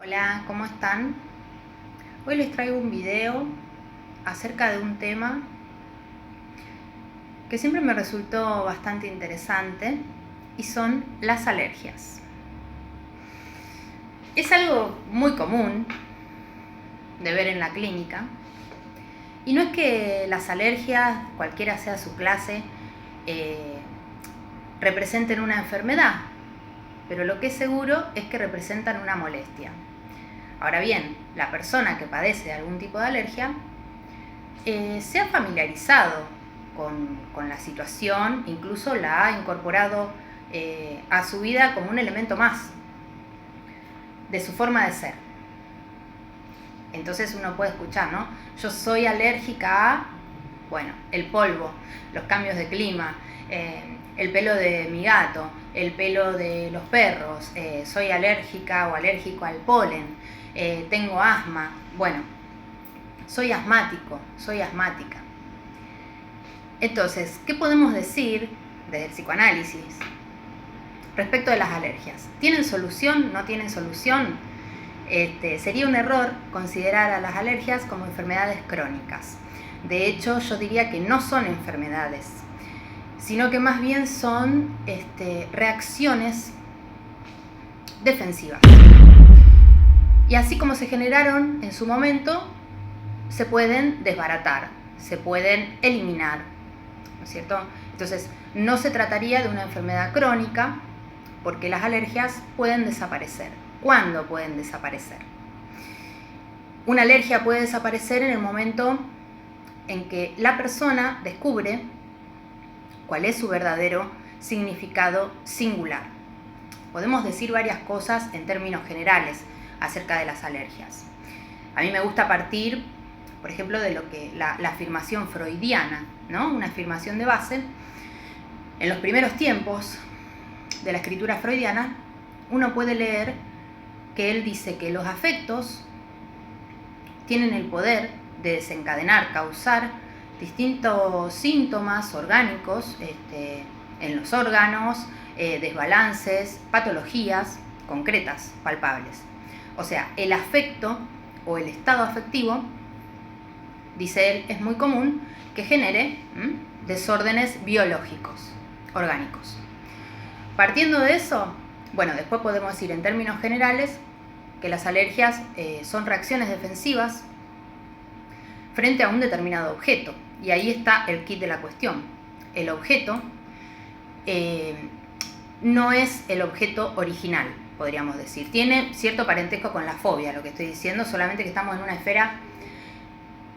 Hola, ¿cómo están? Hoy les traigo un video acerca de un tema que siempre me resultó bastante interesante y son las alergias. Es algo muy común de ver en la clínica y no es que las alergias, cualquiera sea su clase, representen una enfermedad, pero lo que es seguro es que representan una molestia. Ahora bien, la persona que padece de algún tipo de alergia se ha familiarizado con la situación, incluso la ha incorporado a su vida como un elemento más de su forma de ser. Entonces uno puede escuchar, ¿no? Yo soy alérgica a, bueno, el polvo, los cambios de clima, el pelo de mi gato, el pelo de los perros, soy alérgica o alérgico al polen, tengo asma, bueno, soy asmático, soy asmática. Entonces, ¿qué podemos decir desde el psicoanálisis respecto de las alergias? ¿Tienen solución? ¿No tienen solución? Sería un error considerar a las alergias como enfermedades crónicas. De hecho, yo diría que no son enfermedades, sino que más bien son reacciones defensivas. Y así como se generaron en su momento, se pueden desbaratar, se pueden eliminar, ¿no es cierto? Entonces, no se trataría de una enfermedad crónica porque las alergias pueden desaparecer. ¿Cuándo pueden desaparecer? Una alergia puede desaparecer en el momento en que la persona descubre cuál es su verdadero significado singular. Podemos decir varias cosas en términos generales acerca de las alergias. A mí me gusta partir, por ejemplo, de lo que la afirmación freudiana, ¿no? Una afirmación de base. En los primeros tiempos de la escritura freudiana, uno puede leer que él dice que los afectos tienen el poder de desencadenar, causar distintos síntomas orgánicos en los órganos, desbalances, patologías concretas, palpables. O sea, el afecto o el estado afectivo, dice él, es muy común que genere desórdenes biológicos, orgánicos. Partiendo de eso, bueno, después podemos decir en términos generales que las alergias son reacciones defensivas frente a un determinado objeto. Y ahí está el kit de la cuestión. El objeto no es el objeto original, podríamos decir. Tiene cierto parentesco con la fobia, lo que estoy diciendo, solamente que estamos en una esfera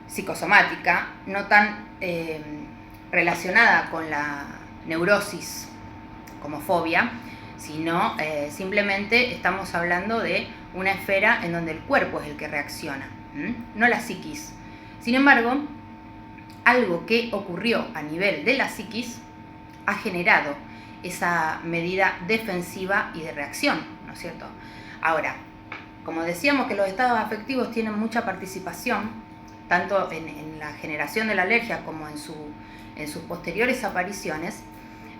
psicosomática, no tan relacionada con la neurosis como fobia, sino simplemente estamos hablando de una esfera en donde el cuerpo es el que reacciona, no la psiquis. Sin embargo, algo que ocurrió a nivel de la psiquis ha generado esa medida defensiva y de reacción, ¿no es cierto? Ahora, como decíamos que los estados afectivos tienen mucha participación, tanto en la generación de la alergia como en sus posteriores apariciones,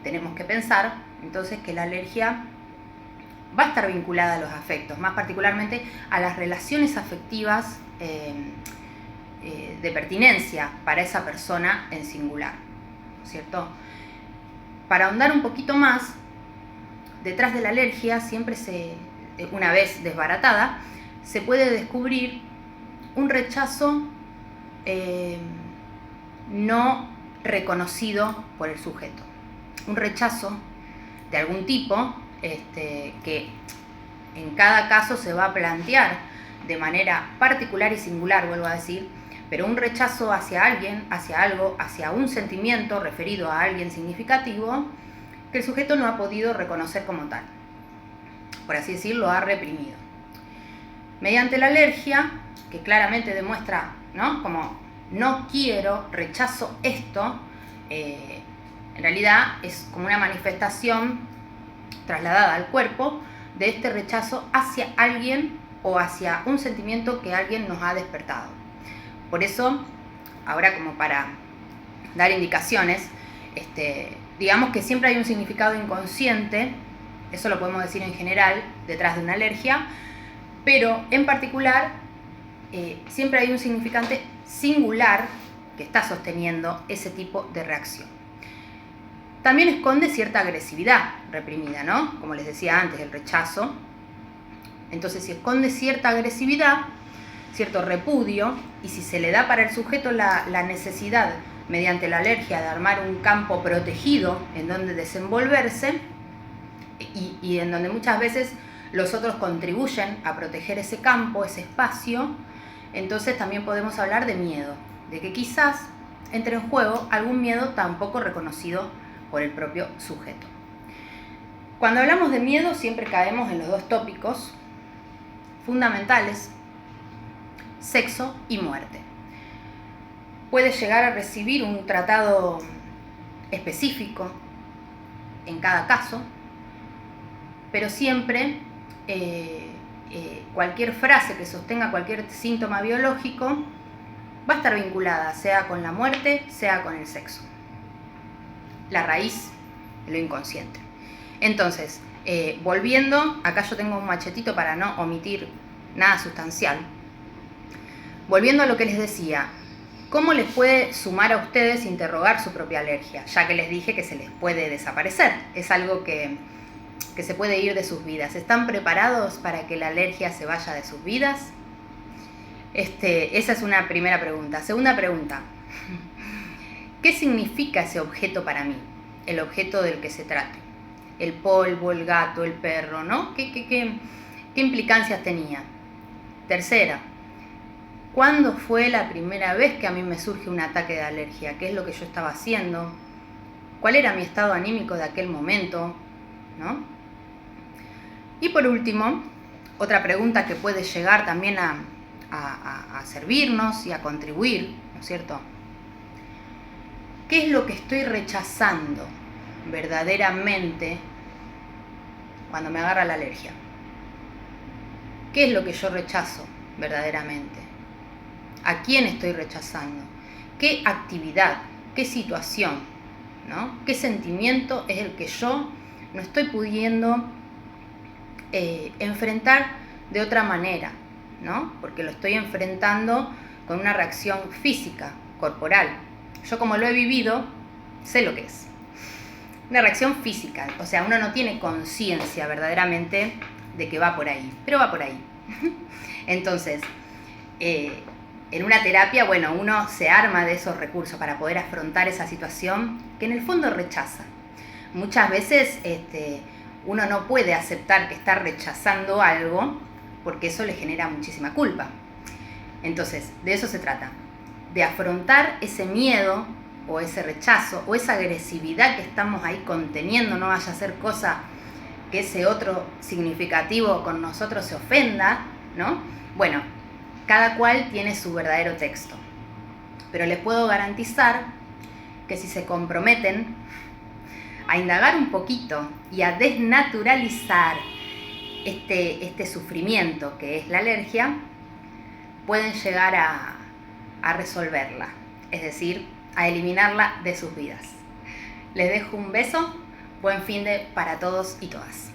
tenemos que pensar entonces que la alergia va a estar vinculada a los afectos, más particularmente a las relaciones afectivas de pertinencia para esa persona en singular, ¿no es cierto? Para ahondar un poquito más, detrás de la alergia siempre una vez desbaratada, se puede descubrir un rechazo no reconocido por el sujeto. Un rechazo de algún tipo que en cada caso se va a plantear de manera particular y singular, vuelvo a decir, pero un rechazo hacia alguien, hacia algo, hacia un sentimiento referido a alguien significativo que el sujeto no ha podido reconocer como tal. Por así decirlo, ha reprimido. Mediante la alergia, que claramente demuestra, ¿no? Como no quiero, rechazo esto, en realidad es como una manifestación trasladada al cuerpo de este rechazo hacia alguien o hacia un sentimiento que alguien nos ha despertado. Por eso, ahora como para dar indicaciones, digamos que siempre hay un significado inconsciente, eso lo podemos decir en general, detrás de una alergia, pero en particular siempre hay un significante singular que está sosteniendo ese tipo de reacción. También esconde cierta agresividad reprimida, ¿no? Como les decía antes, el rechazo. Entonces, si esconde cierta agresividad, cierto repudio, y si se le da para el sujeto la necesidad, mediante la alergia, de armar un campo protegido en donde desenvolverse, y en donde muchas veces los otros contribuyen a proteger ese campo, ese espacio, entonces también podemos hablar de miedo, de que quizás entre en juego algún miedo tampoco reconocido por el propio sujeto. Cuando hablamos de miedo siempre caemos en los dos tópicos fundamentales: sexo y muerte. Puede llegar a recibir un tratado específico en cada caso, pero siempre cualquier frase que sostenga cualquier síntoma biológico va a estar vinculada, sea con la muerte, sea con el sexo. La raíz de lo inconsciente. Entonces, volviendo, acá yo tengo un machetito para no omitir nada sustancial. Volviendo a lo que les decía, ¿cómo les puede sumar a ustedes interrogar su propia alergia? Ya que les dije que se les puede desaparecer. Es algo que se puede ir de sus vidas. ¿Están preparados para que la alergia se vaya de sus vidas? Esa es una primera pregunta. Segunda pregunta. ¿Qué significa ese objeto para mí? El objeto del que se trate. El polvo, el gato, el perro, ¿no? ¿Qué implicancias tenía? Tercera. ¿Cuándo fue la primera vez que a mí me surge un ataque de alergia? ¿Qué es lo que yo estaba haciendo? ¿Cuál era mi estado anímico de aquel momento? ¿No? Y por último, otra pregunta que puede llegar también a servirnos y a contribuir, ¿no es cierto? ¿Qué es lo que estoy rechazando verdaderamente cuando me agarra la alergia? ¿Qué es lo que yo rechazo verdaderamente? ¿A quién estoy rechazando? ¿Qué actividad? ¿Qué situación? ¿No? ¿Qué sentimiento es el que yo no estoy pudiendo enfrentar de otra manera? ¿No? Porque lo estoy enfrentando con una reacción física, corporal. Yo, como lo he vivido, sé lo que es. Una reacción física, o sea, uno no tiene conciencia verdaderamente de que va por ahí, pero va por ahí. Entonces, en una terapia, bueno, uno se arma de esos recursos para poder afrontar esa situación que en el fondo rechaza. Muchas veces uno no puede aceptar que está rechazando algo porque eso le genera muchísima culpa. Entonces, de eso se trata, de afrontar ese miedo o ese rechazo o esa agresividad que estamos ahí conteniendo, no vaya a ser cosa que ese otro significativo con nosotros se ofenda, ¿no? Bueno, cada cual tiene su verdadero texto, pero les puedo garantizar que si se comprometen a indagar un poquito y a desnaturalizar este sufrimiento que es la alergia, pueden llegar a resolverla, es decir, a eliminarla de sus vidas. Les dejo un beso, buen finde para todos y todas.